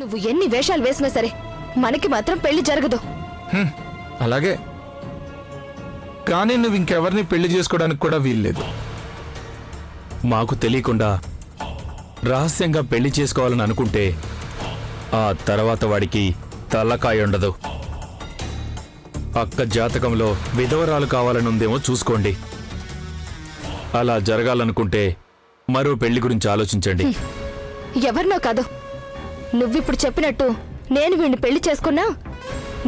నువ్వు ఎన్ని వేషాలు వేసినా సరే మనకి మాత్రం పెళ్లి జరగదు. అలాగే, కానీ నువ్వు ఇంకెవరిని పెళ్లి చేసుకోవడానికి కూడా వీల్లేదు. మాకు తెలియకుండా రహస్యంగా పెళ్లి చేసుకోవాలని అనుకుంటే ఆ తర్వాత వాడికి తల్లకాయ ఉండదు. అక్క జాతకంలో విధవరాలు కావాలని ఉందేమో చూసుకోండి. అలా జరగాలనుకుంటే మరో పెళ్లి గురించి ఆలోచించండి. ఎవరినో కాదు, నువ్విప్పుడు చెప్పినట్టు నేను వీడిని పెళ్లి చేసుకున్నా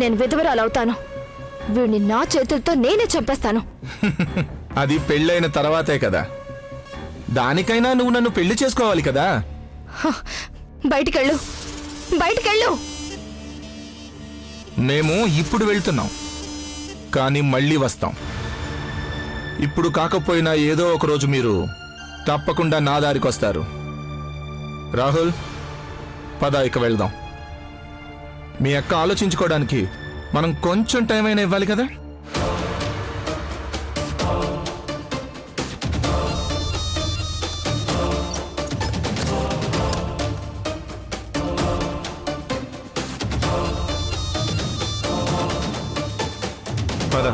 నేను విధవరాలవుతాను. వీడిని నా చేతులతో నేనే చంపేస్తాను. అది పెళ్ళైన తర్వాతే కదా. దానికైనా నువ్వు నన్ను పెళ్లి చేసుకోవాలి కదా. బయటికెళ్ళు, బయటికెళ్ళు. మేము ఇప్పుడు వెళ్తున్నాం, కానీ మళ్ళీ వస్తాం. ఇప్పుడు కాకపోయినా ఏదో ఒక రోజు మీరు తప్పకుండా నా దారికి వస్తారు. రాహుల్, పద ఇక వెళ్దాం. మీ అక్క ఆలోచించుకోవడానికి మనం కొంచెం టైం అయినా ఇవ్వాలి కదా. పద.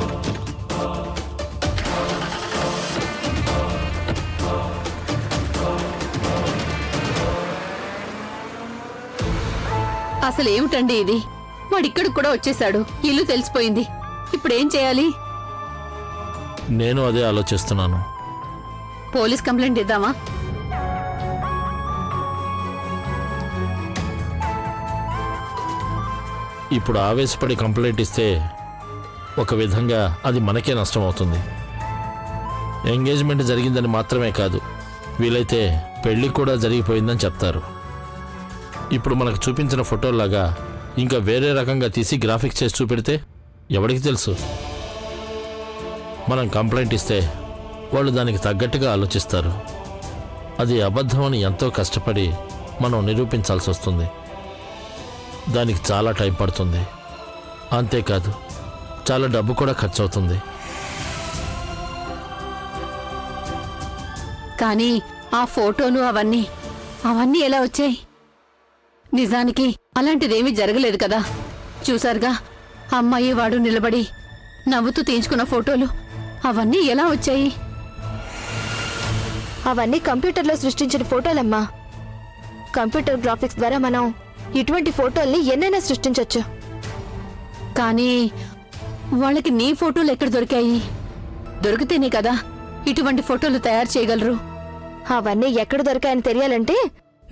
అసలు ఏమిటండి ఇది? వాడిక్కడికి కూడా వచ్చేశాడు, ఇల్లు తెలిసిపోయింది. ఇప్పుడేం చేయాలి? నేను అదే ఆలోచిస్తున్నాను. పోలీస్ కంప్లైంట్ ఇద్దామా? ఇప్పుడు ఆవేశపడి కంప్లైంట్ ఇస్తే ఒక విధంగా అది మనకే నష్టం అవుతుంది. ఎంగేజ్మెంట్ జరిగిందని మాత్రమే కాదు, వీలైతే పెళ్లి కూడా జరిగిపోయిందని చెప్తారు. ఇప్పుడు మనకు చూపించిన ఫోటోలాగా ఇంకా వేరే రకంగా తీసి గ్రాఫిక్స్ చేసి చూపెడితే ఎవరికి తెలుసు? మనం కంప్లైంట్ ఇస్తే వాళ్ళు దానికి తగ్గట్టుగా ఆలోచిస్తారు. అది అబద్ధమని ఎంతో కష్టపడి మనం నిరూపించాల్సి వస్తుంది. దానికి చాలా టైం పడుతుంది. అంతేకాదు, చాలా డబ్బు కూడా ఖర్చు అవుతుంది. కానీ ఆ ఫోటోలు అవన్నీ ఎలా వచ్చాయి? నిజానికి అలాంటిదేమీ జరగలేదు కదా. చూసారుగా, అమ్మాయి వాడు నిలబడి నవ్వుతూ తీయించుకున్న ఫోటోలు అవన్నీ ఎలా వచ్చాయి? అవన్నీ కంప్యూటర్లో సృష్టించిన ఫోటోలమ్మా. కంప్యూటర్ గ్రాఫిక్స్ ద్వారా మనం ఇటువంటి ఫోటోల్ని ఎన్నైనా సృష్టించవచ్చు. కానీ వాళ్ళకి నీ ఫోటోలు ఎక్కడ దొరికాయి? దొరికితేనే కదా ఇటువంటి ఫోటోలు తయారు చేయగలరు. అవన్నీ ఎక్కడ దొరికాయని తెలియాలంటే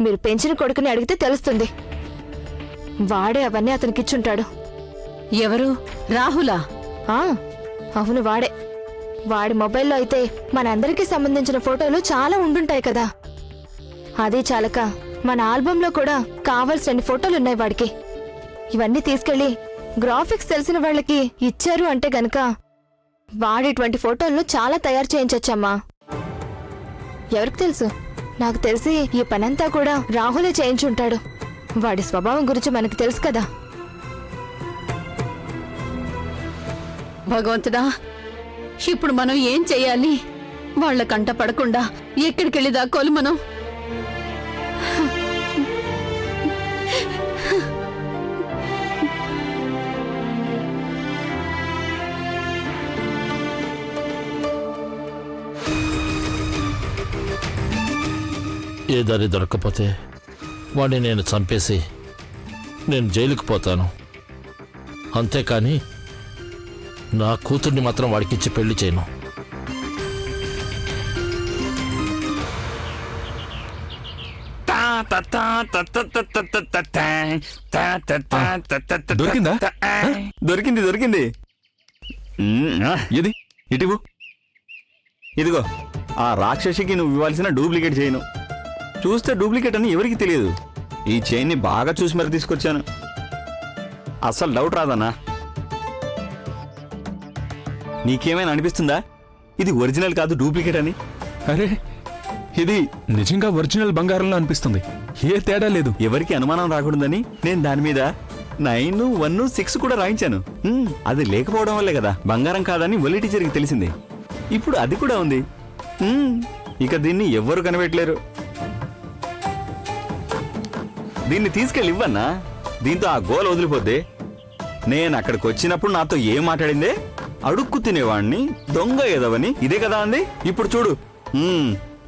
మీరు పెంచిన కొడుకుని అడిగితే తెలుస్తుంది. వాడే అవన్నీ అతనికిచ్చుంటాడు. ఎవరు? రాహులా? అవును, వాడే. వాడి మొబైల్లో అయితే మనందరికీ సంబంధించిన ఫోటోలు చాలా ఉండుంటాయి కదా. అది చాలక మన ఆల్బంలో కూడా కావాల్సిన ఫోటోలున్నాయి వాడికి. ఇవన్నీ తీసుకెళ్లి గ్రాఫిక్స్ తెలిసిన వాళ్ళకి ఇచ్చారు అంటే గనక వాడిటువంటి ఫోటోలను చాలా తయారు చేయించొచ్చమ్మా. ఎవరికి తెలుసు? నాకు తెలిసి ఈ పనంతా కూడా రాహులే చేయించుంటాడు. వాడి స్వభావం గురించి మనకు తెలుసు కదా. భగవంతుడా, ఇప్పుడు మనం ఏం చెయ్యాలి? వాళ్ళ కంట పడకుండా ఎక్కడికెళ్ళి దాక్కోవాలి మనం? ఏ దారి దొరక్కపోతే వాడిని నేను చంపేసి నేను జైలుకు పోతాను. అంతేకాని నా కూతుర్ని మాత్రం వాడికిచ్చి పెళ్లి చేయను. దొరికిందా? దొరికింది దొరికింది. ఇది ఇటువు. ఇదిగో, ఆ రాక్షసికి నువ్వు ఇవ్వాల్సిన డూప్లికేట్ చైను. చూస్తే డూప్లికేట్ అని ఎవరికి తెలియదు. ఈ చైన్ని బాగా చూసి మరి తీసుకొచ్చాను. అస్సలు డౌట్ రాదన్నా. నీకేమైనా అనిపిస్తుందా ఇది ఒరిజినల్ కాదు డూప్లికేట్ అని? అరే, ఇది నిజంగా ఒరిజినల్ బంగారంలో అనిపిస్తుంది. ఏ తేడా లేదు. ఎవరికి అనుమానం రాకూడదని నేను దాని మీద 9, 1, 6 కూడా రాయించాను. అది లేకపోవడం వల్లే కదా బంగారం కాదని ఒలి టీచర్కి తెలిసింది. ఇప్పుడు అది కూడా ఉంది. ఇక దీన్ని ఎవ్వరు కనిపెట్టలేరు. దీన్ని తీసుకెళ్ళి ఇవ్వన్నా, దీంతో ఆ గోల వదిలిపోద్ది. నేను అక్కడికి వచ్చినప్పుడు నాతో ఏం మాట్లాడిందే, అడుక్కు తినేవాణ్ణి, దొంగ ఏదవని, ఇదే కదా అంది. ఇప్పుడు చూడు,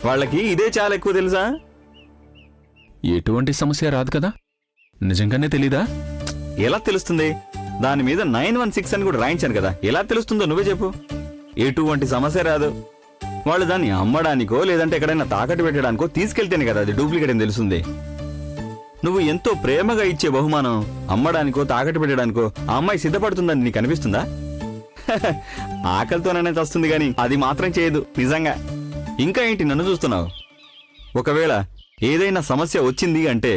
వాళ్ళకి ఇదే చాలా ఎక్కువ తెలుసా. ఎటువంటి సమస్య రాదు కదా, నిజంగానే తెలీదా? ఎలా తెలుస్తుంది? దాని మీద 916 అని కూడా రాయించాను కదా, ఎలా తెలుస్తుందో నువ్వే చెప్పు. ఎటువంటి సమస్య రాదు. వాళ్ళు దాన్ని అమ్మడానికో లేదంటే ఎక్కడైనా తాకట్టు పెట్టడానికో తీసుకెళ్తేనే కదా అది డూప్లికేట్ అని తెలుస్తుంది. నువ్వు ఎంతో ప్రేమగా ఇచ్చే బహుమానం అమ్మడానికో తాకట్టు పెట్టడానికో ఆ అమ్మాయి సిద్ధపడుతుందని నీకు అనిపిస్తుందా? ఆకలితోననే వస్తుంది గాని అది మాత్రం చేయదు నిజంగా. ఇంకా ఏంటి నన్ను చూస్తున్నావు? ఒకవేళ ఏదైనా సమస్య వచ్చింది అంటే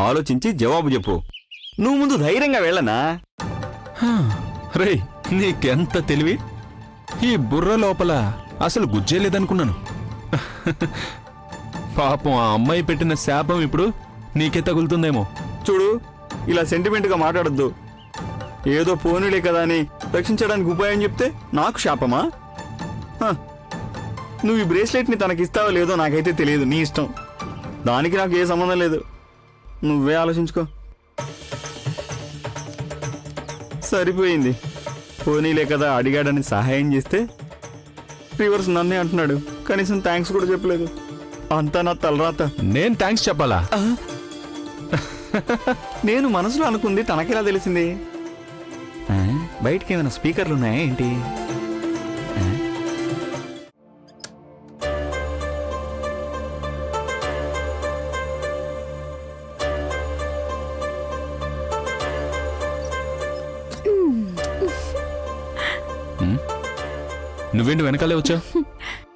ఆలోచించి జవాబు చెప్పు. నువ్వు ముందు ధైర్యంగా వెళ్ళనా? రేయ్, నీకెంత తెలివి! ఈ బుర్ర లోపల అసలు గుజ్జే లేదనుకున్నాను. పాపం ఆ అమ్మాయి పెట్టిన శాపం ఇప్పుడు నీకే తగులుతుందేమో. చూడు, ఇలా సెంటిమెంట్గా మాట్లాడొద్దు. ఏదో పోనీలే కదా అని రక్షించడానికి ఉపాయం చెప్తే నాకు శాపమా? నువ్వు ఈ బ్రేస్లెట్ని తనకిస్తావో లేదో నాకైతే తెలియదు, నీ ఇష్టం. దానికి నాకు ఏ సంబంధం లేదు, నువ్వే ఆలోచించుకో. సరిపోయింది. పోనీలే కదా అడిగాడని సహాయం చేస్తే రివర్స్ నన్నే అంటున్నాడు. కనీసం థ్యాంక్స్ కూడా చెప్పలేదు. అంతా నా తలరాత. నేను థ్యాంక్స్ చెప్పాలా? నేను మనసులో అనుకుంది తనకెలా తెలిసింది? బయటికి ఏమైనా స్పీకర్లు ఉన్నాయా ఏంటి? నువ్వేంటి వెనకాలే వచ్చావు?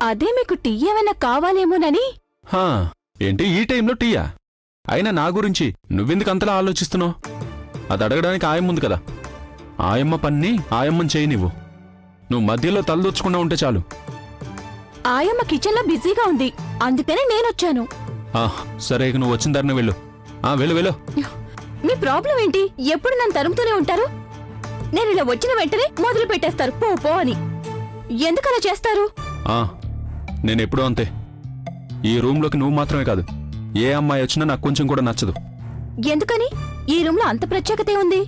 అదే మీకు టీ ఏమైనా కావాలేమోనని. ఏంటి ఈ టైంలో టీయా? అయినా నా గురించి నువ్వెందుకు అంతలా ఆలోచిస్తున్నావు? అది అడగడానికి ఆయమ్మ ఉంది కదా, ఆయమ్మ పన్ని ఆయమ్మని చేయి. నువ్వు మధ్యలో తలదొచ్చకుండా ఉంటే చాలు. ఆయమ్మ కిచెన్ లో బిజీగా ఉంది, అందుకనే నేనొచ్చాను. సరే, ఇక నువ్వు వచ్చిన దారిని వెళ్ళు. వెళ్ళు వెళ్ళు. మీ ప్రాబ్లం ఏంటి? ఎప్పుడు నన్ను తరుముతూనే ఉంటారు. నేను ఇలా వచ్చిన వెంటనే మొదలు పెట్టేస్తారు పో పో అని. ఎందుకలా చేస్తారు? నేనెప్పుడూ అంతే. ఈ రూమ్లోకి నువ్వు మాత్రమే కాదు, ఏ అమ్మాయి వచ్చినా నాకు కొంచెం కూడా నచ్చదు. ఎందుకని? ఈ రూమ్ లో అంత ప్రత్యేకతే ఉంది.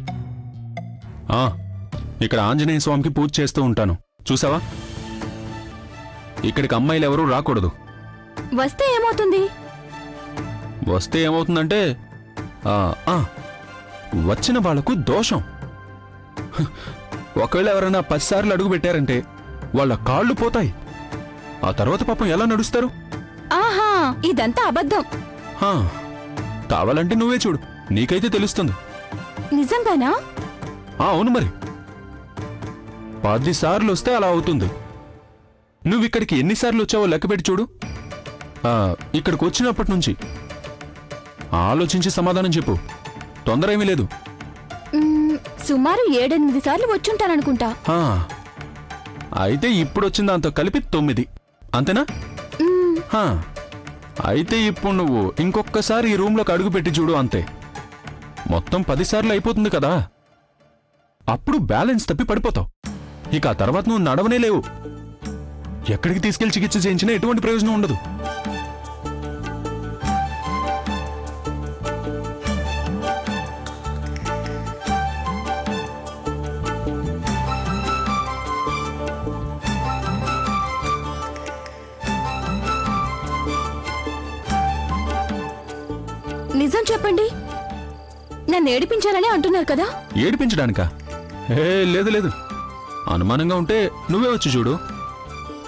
ఇక్కడ ఆంజనేయ స్వామికి పూజ చేస్తూ ఉంటాను, చూసావా? ఇక్కడికి అమ్మాయిలు ఎవరూ రాకూడదు. వస్తే ఏమవుతుంది? వస్తే ఏమవుతుందంటే వచ్చిన వాళ్లకు దోషం. ఒకవేళ ఎవరైనా 10 సార్లు అడుగు పెట్టారంటే వాళ్ళ కాళ్ళు పోతాయి. ఆ తర్వాత పాపం ఎలా నడుస్తారు? ఆహా, ఇదంతా అబద్ధం. కావాలంటే నువ్వే చూడు, నీకైతే తెలుస్తుంది. నిజంగానా? అవును మరి. 10 సార్లు వస్తే అలా అవుతుంది. నువ్విక్కడికి ఎన్నిసార్లు వచ్చావో లెక్కపెట్టి చూడు. ఇక్కడికి వచ్చినప్పటి నుంచి ఆలోచించి సమాధానం చెప్పు, తొందర ఏమీ లేదు. సుమారు 7-8 సార్లు వచ్చుంటాననుకుంటా. అయితే ఇప్పుడు వచ్చిన దాంతో కలిపి 9, అంతేనా? అయితే ఇప్పుడు నువ్వు ఇంకొకసారి ఈ రూమ్లోకి అడుగు పెట్టి చూడు, అంతే. మొత్తం 10 సార్లు అయిపోతుంది కదా. అప్పుడు బ్యాలెన్స్ తప్పి పడిపోతావు. ఇక ఆ తర్వాత నువ్వు నడవనే లేవు. ఎక్కడికి తీసుకెళ్లి చికిత్స చేయించినా ఎటువంటి ప్రయోజనం ఉండదు. నిజం చెప్పండి, నన్ను ఏడిపించాలని అంటున్నారు కదా? ఏడిపించడానికా? లేదు లేదు. అనుమానంగా ఉంటే నువ్వే వచ్చి చూడు,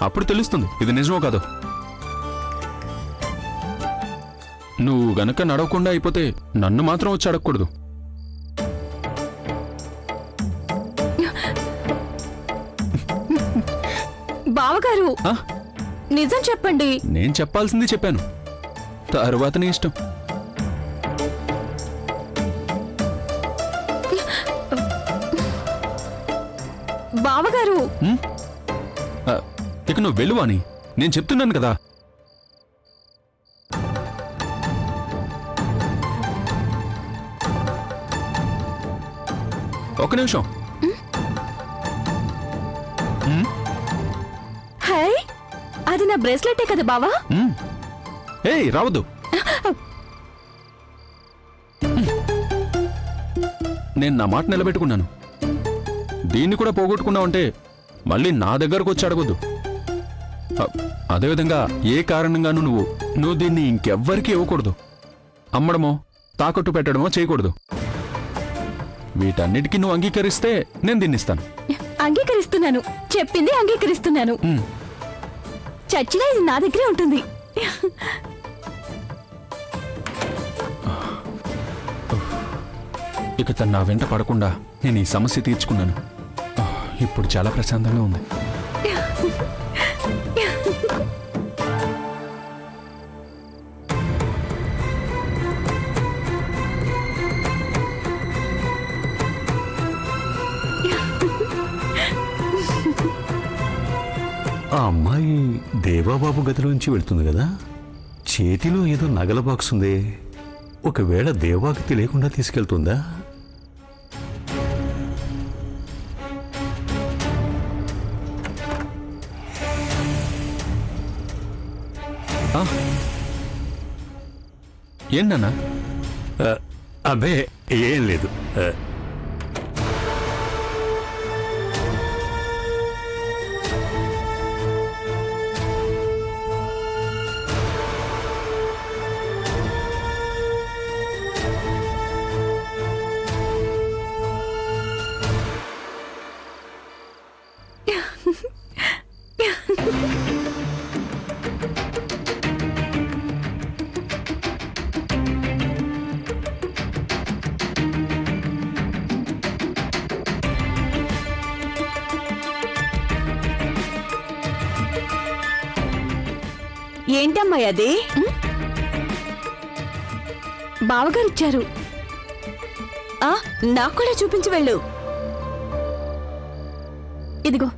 అప్పుడు తెలుస్తుంది ఇది నిజమో కాదో. నువ్వు గనక నడవకుండా అయిపోతే నన్ను మాత్రం వచ్చి అడగకూడదు. బావగారు, నిజం చెప్పండి. నేను చెప్పాల్సింది చెప్పాను, తరువాత నీ ఇష్టం. బావగారు, ఇక నువ్వు వెళ్ళువాని నేను చెప్తున్నాను కదా. ఒక నిమిషం. హై, అది నా బ్రేస్లెటే కదా బావా? రావద్దు. నేను నా మాట నిలబెట్టుకున్నాను. దీన్ని కూడా పోగొట్టుకున్నావంటే మళ్ళీ నా దగ్గరకు వచ్చి అడగొద్దు. అదేవిధంగా ఏ కారణంగానూ నువ్వు దీన్ని ఇంకెవ్వరికీ ఇవ్వకూడదు. అమ్మడమో తాకట్టు పెట్టడమో చేయకూడదు. వీటన్నిటికీ నువ్వు అంగీకరిస్తే నేను దీన్ని ఇస్తాను. అంగీకరిస్తున్నాను, చెప్పింది అంగీకరిస్తున్నాను. చచ్చినా ఇది నా దగ్గరే ఉంటుంది. ఇక తను నా వెంట పడకుండా నేను ఈ సమస్య తీర్చుకున్నాను. ఇప్పుడు చాలా ప్రశాంతంగా ఉంది. ఆ అమ్మాయి దేవాబాబు గదిలోంచి వెళ్తుంది కదా, చేతిలో ఏదో నగల బాక్స్ ఉంది. ఒకవేళ దేవాకి తెలియకుండా తీసుకెళ్తుందా? ఏంటన్నా? అబ్బే ఏం లేదు. ఏంటమ్మాయి అది? బావగారు ఇచ్చారు. నాకు కూడా చూపించి వెళ్ళు. ఇదిగో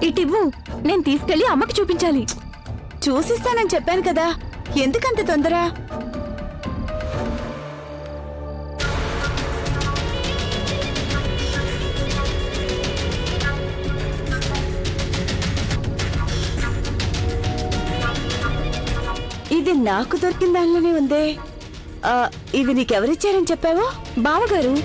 ఇటివ్వు, నేను తీసుకెళ్లి అమ్మకి చూపించాలి. చూసిస్తానని చెప్పాను కదా, ఎందుకంత తొందర? ఇది నాకు దొరికిన దానిలోనే ఉందే. ఇవి నీకెవరిచ్చారని చెప్పావో? బావగారు.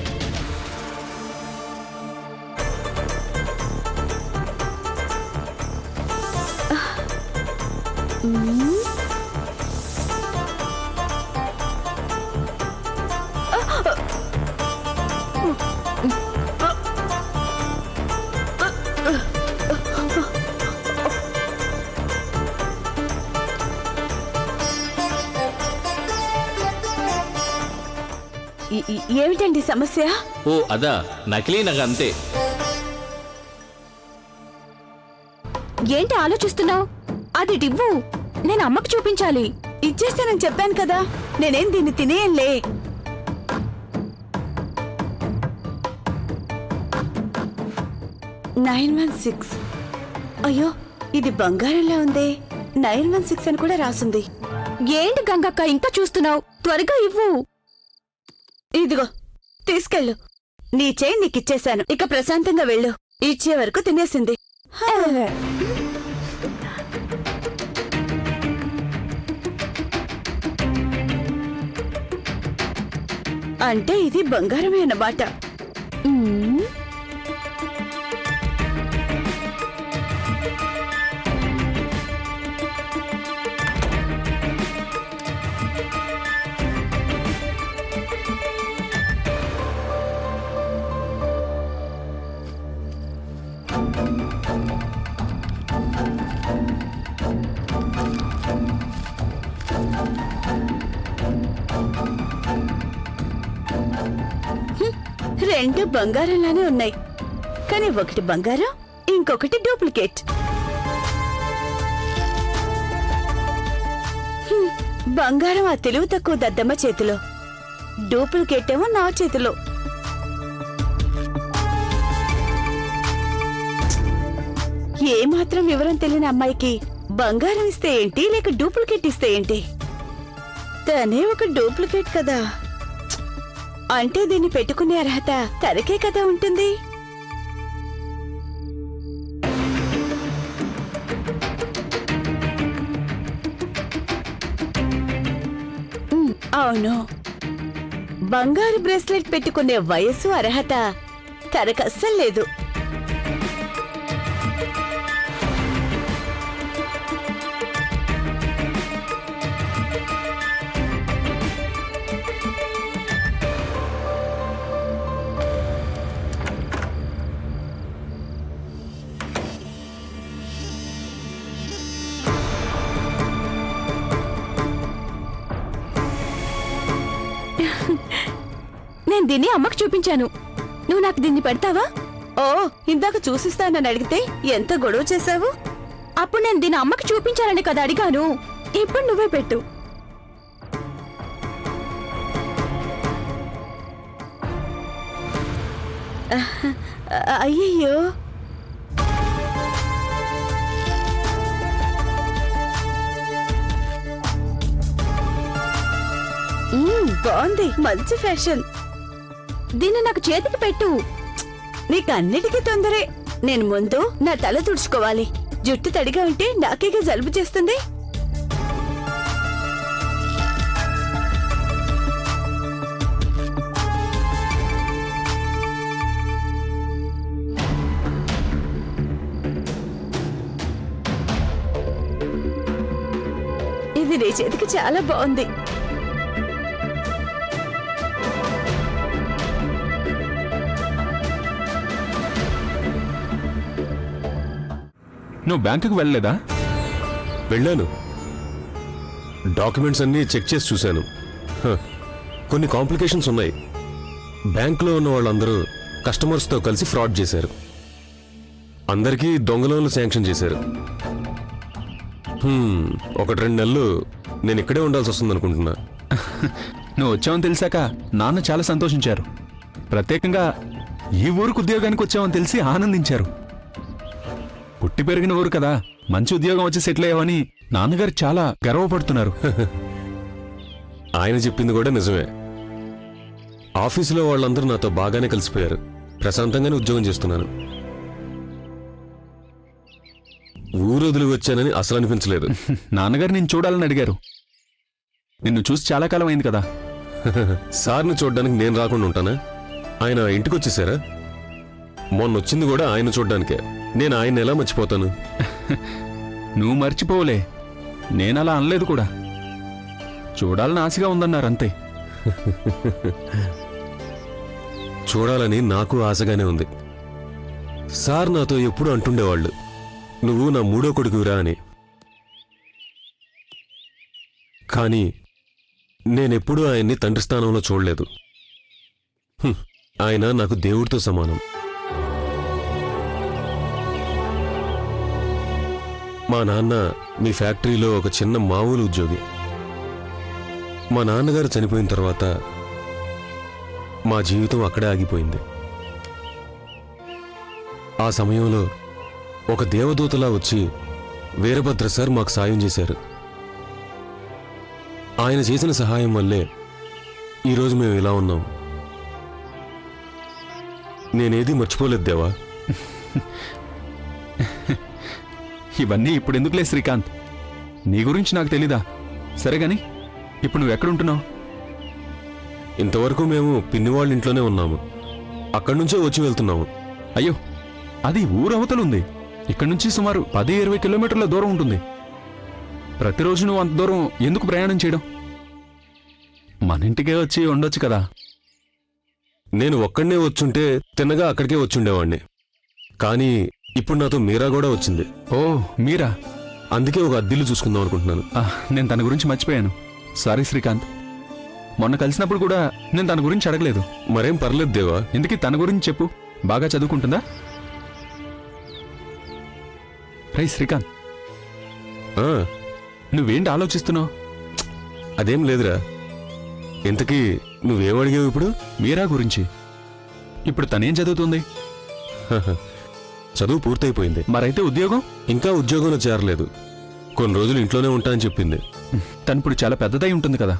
ఏమిటండి సమస్య? ఓ అదా, నకిలీ నగ అంతే. ఏంటి ఆలోచిస్తున్నావు? అది ఇవ్వు, నేను అమ్మకు చూపించాలి. ఇచ్చేస్తానని చెప్పాను కదా, నేనేం దీన్ని తినేయంలే. అయ్యో, ఇది బంగారంలా ఉంది. 916 అని కూడా రాసుంది. ఏంటి గంగక్క ఇంకా చూస్తున్నావు? త్వరగా ఇవ్వు. ఇదిగో తీసుకెళ్ళు. నీ చేయి నీకిచ్చేశాను, ఇక ప్రశాంతంగా వెళ్ళు. ఇచ్చే వరకు తినేసింది. అంటే ఇది బంగారమే అన్నమాట. రెండు బంగారంలానే ఉన్నాయి, కానీ ఒకటి బంగారం, ఇంకొకటి డూప్లికేట్. బంగారం ఆ తెలివి తక్కువ దద్దమ్మ చేతిలో, డూప్లికేట్ ఏమో నా చేతిలో. ఏమాత్రం వివరం తెలియని అమ్మాయికి బంగారం ఇస్తే ఏంటి, లేక డూప్లికేట్ ఇస్తే ఏంటి? తనే ఒక డూప్లికేట్ కదా, అంటే దీన్ని పెట్టుకునే అర్హత తనకే కదా ఉంటుంది. అవును, బంగారు బ్రేస్లెట్ పెట్టుకునే వయసు అర్హత తనకస్సలు లేదు. నేను దీన్ని అమ్మకు చూపించాను. నువ్వు నాకు దీన్ని పెడతావా? ఓ, ఇందాక చూసిస్తానని అడిగితే ఎంత గొడవ చేశావు? అప్పుడు నేను దీన్ని అమ్మకి చూపించాలని కదా అడిగాను. ఇప్పుడు నువ్వే పెట్టు. అయ్యయ్యో, బాగుంది, మంచి ఫ్యాషన్. దీన్ని నాకు చేతికి పెట్టు. నీకు అన్నిటికీ తొందరే. నేను ముందు నా తల తుడుచుకోవాలి. జుట్టు తడిగా ఉంటే నాకేగా జలుబు చేస్తుంది. ఇది నీ చేతికి చాలా బాగుంది. నువ్వు బ్యాంకుకి వెళ్ళలేదా? వెళ్ళాను. డాక్యుమెంట్స్ అన్నీ చెక్ చేసి చూశాను. కొన్ని కాంప్లికేషన్స్ ఉన్నాయి. బ్యాంకులో ఉన్న వాళ్ళందరూ కస్టమర్స్తో కలిసి ఫ్రాడ్ చేశారు. అందరికీ దొంగ లోన్లు శాంక్షన్ చేశారు. 1-2 నెలలు నేను ఇక్కడే ఉండాల్సి వస్తుంది అనుకుంటున్నా. నువ్వు వచ్చావని తెలిసాక నాన్న చాలా సంతోషించారు. ప్రత్యేకంగా ఈ ఊరికి ఉద్యోగానికి వచ్చావని తెలిసి ఆనందించారు. పుట్టి పెరిగిన ఊరు కదా, మంచి ఉద్యోగం వచ్చి సెటిల్ అయ్యావని నాన్నగారు చాలా గర్వపడుతున్నారు. ఆయన చెప్పింది కూడా నిజమే. ఆఫీసులో వాళ్ళందరూ నాతో బాగానే కలిసిపోయారు. ప్రశాంతంగానే ఉద్యోగం చేస్తున్నాను. ఊరు వదిలి వచ్చానని అసలు అనిపించలేదు. నాన్నగారు నిన్ను చూడాలని అడిగారు. నిన్ను చూసి చాలా కాలం అయింది కదా. సార్ని చూడడానికి నేను రాకుండా ఉంటానా? ఆయన ఇంటికి వచ్చేసారా? మొన్న వచ్చింది కూడా ఆయన చూడ్డానికే. నేను ఆయన ఎలా మర్చిపోతాను? నువ్వు మర్చిపోలే, నేనలా అనలేదు కూడా. చూడాలని ఆశగా ఉందన్నారు అంతే. చూడాలని నాకు ఆశగానే ఉంది. సార్ నాతో ఎప్పుడు అంటుండేవాళ్ళు, నువ్వు నా 3వ కొడుకురా అని. కానీ నేనెప్పుడూ ఆయన్ని తండ్రి స్థానంలో చూడలేదు. ఆయన నాకు దేవుడితో సమానం. మా నాన్న మీ ఫ్యాక్టరీలో ఒక చిన్న మామూలు ఉద్యోగి. మా నాన్నగారు చనిపోయిన తర్వాత మా జీవితం అక్కడే ఆగిపోయింది. ఆ సమయంలో ఒక దేవదూతలా వచ్చి వీరభద్ర సార్ మాకు సాయం చేశారు. ఆయన చేసిన సహాయం వల్లే ఈరోజు మేము ఇలా ఉన్నాం. నేనేది మర్చిపోలేదు దేవా. ఇవన్నీ ఇప్పుడు ఎందుకులే శ్రీకాంత్, నీ గురించి నాకు తెలీదా? సరే గాని ఇప్పుడు నువ్వు ఎక్కడుంటున్నావు? ఇంతవరకు మేము పిన్ని వాళ్ళ ఇంట్లోనే ఉన్నాము. అక్కడి నుంచే వచ్చి వెళ్తున్నాము. అయ్యో, అది ఊరవతలుంది. ఇక్కడి నుంచి సుమారు 10-20 కిలోమీటర్ల దూరం ఉంటుంది. ప్రతిరోజు నువ్వు అంత దూరం ఎందుకు ప్రయాణం చేయడం? మన ఇంటికే వచ్చి ఉండొచ్చు కదా. నేను ఒక్కడనే వచ్చుంటే తిన్నగా అక్కడికే వచ్చుండేవాణ్ణి. కానీ ఇప్పుడు నాతో మీరా కూడా వచ్చింది. ఓ, మీరా? అందుకే ఒక అద్దిల్లు చూసుకుందాం అనుకుంటున్నాను. నేను తన గురించి మర్చిపోయాను. సారీ శ్రీకాంత్, మొన్న కలిసినప్పుడు కూడా నేను తన గురించి అడగలేదు. మరేం పర్లేదు దేవా. ఇందుకీ తన గురించి చెప్పు. బాగా చదువుకుంటుందా? రే శ్రీకాంత్, నువ్వేంటి ఆలోచిస్తున్నావు? అదేం లేదురా. ఇంతకీ నువ్వేం అడిగావు ఇప్పుడు? మీరా గురించి. ఇప్పుడు తనేం చదువుతుంది? చదువు పూర్తయిపోయింది. మరైతే ఉద్యోగం? ఇంకా ఉద్యోగంలో చేరలేదు. కొన్ని రోజులు ఇంట్లోనే ఉంటా అని చెప్పింది. తను ఇప్పుడు చాలా పెద్దదై ఉంటుంది కదా.